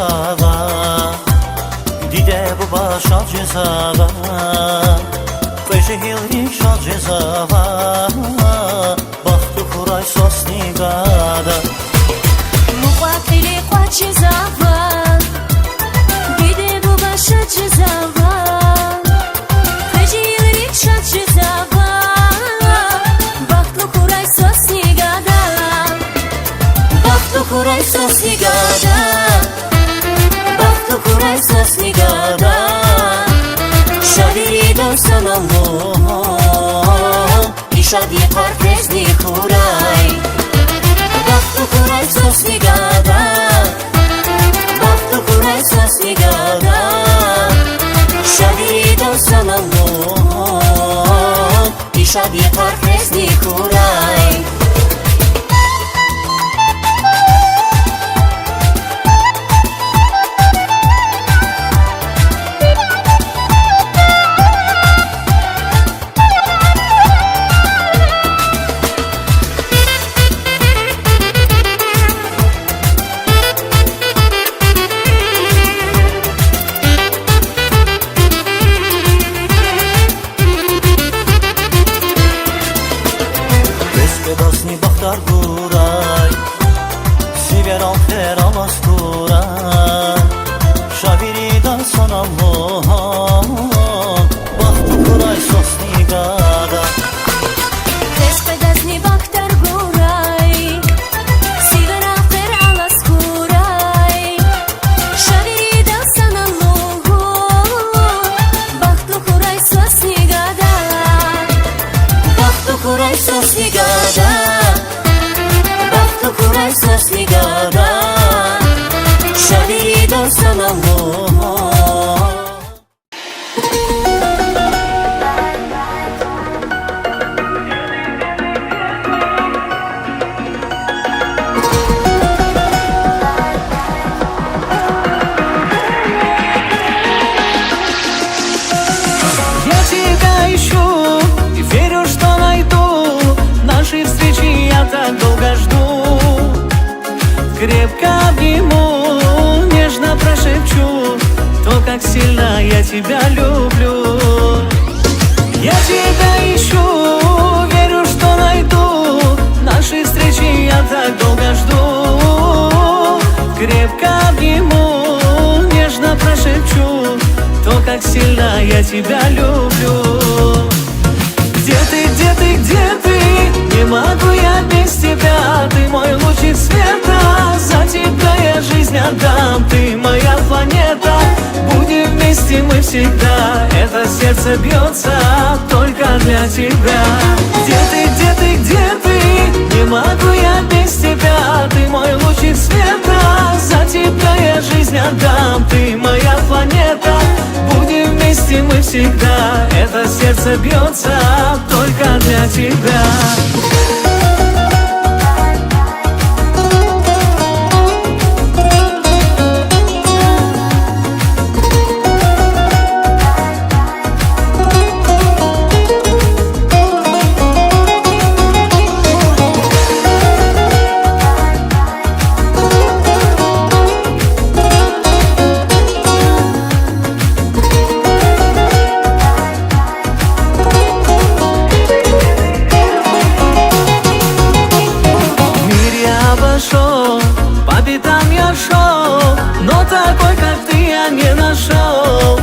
زوا دیده بابا شاد زوا قشه هیلی شاد زوا بخت خورای سوسنی گادا مقاتلی قوات زوا دیده بابا شاد زوا قشه هیلی شاد زوا بخت خورای سوسنی گادا بخت خورای سوسنی گادا Kuray sosni gada Shadiri dosan Allah Ishadi parkezni kuray Baktu kuray sosni gada Baktu kuray sosni gada Shadiri dosan Allah Ishadi parkezni kuray Крепко обниму, нежно прошепчу то, как сильно я тебя люблю. Я тебя ищу, верю, что найду. Наши встречи я так долго жду. Крепко обниму, нежно прошепчу то, как сильно я тебя люблю. Где ты, где ты, где ты? Не могу я без тебя. Ты мой лучик света, за тебя я жизнь отдам. Ты моя планета, будем вместе мы всегда. Это сердце бьется только для тебя. Где ты, где ты, где ты? Не могу я без тебя. Ты мой лучик света, за тебя я жизнь отдам. Ты моя планета, будем вместе мы всегда. Это сердце бьется только для тебя. Такой, как ты, я не нашел.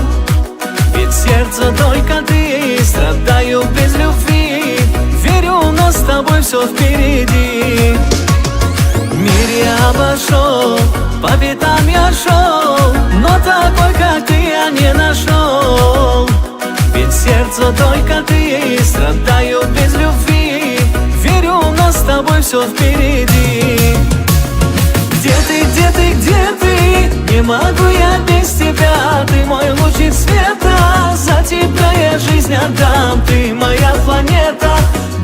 Ведь сердце только ты, страдаю без любви. Верю, у нас с тобой все впереди. Мир я обошел, по пятам я шел, но такой, как ты, я не нашел. Ведь сердце только ты, страдаю без любви. Верю, у нас с тобой все впереди. Где ты, где ты, где ты? Не могу я без тебя. Ты мой лучик света, за тебя я жизнь отдам. Ты моя планета,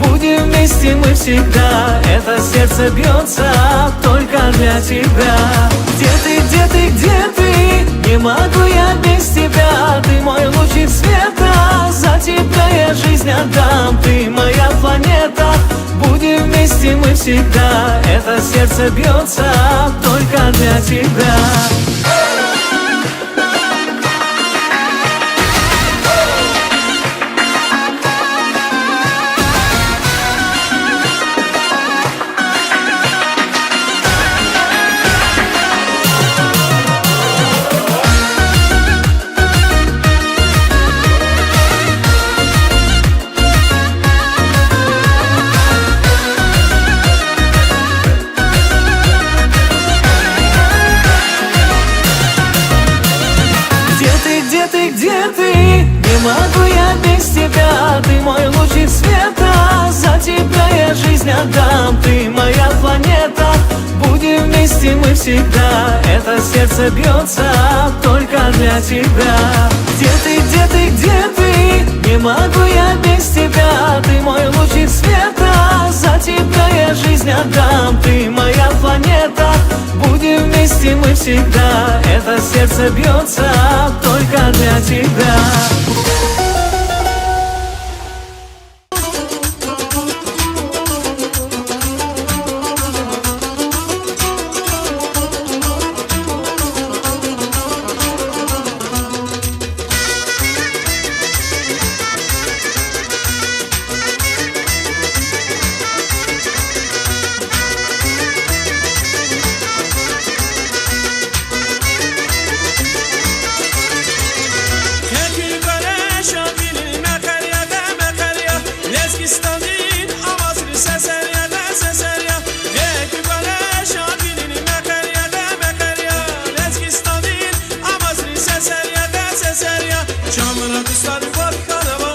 будем вместе мы всегда. Это сердце бьется только для тебя. Где ты, где ты, где ты? Не могу я без тебя. Ты мой лучик света, за тебя я жизнь отдам. Ты моя планета, будем Будем вместе мы всегда, это сердце бьется только для тебя. Где ты? Не могу я без тебя. Ты мой лучик света. За тебя я жизнь отдам. Ты моя планета. Будем вместе мы всегда. Это сердце бьется только для тебя. Где ты, где ты, где ты? Не могу я без тебя. Ты мой лучик света. За тебя я жизнь отдам. Ты моя планета. Будем вместе мы всегда. Это сердце бьется только для тебя. Camera kızlar var, kana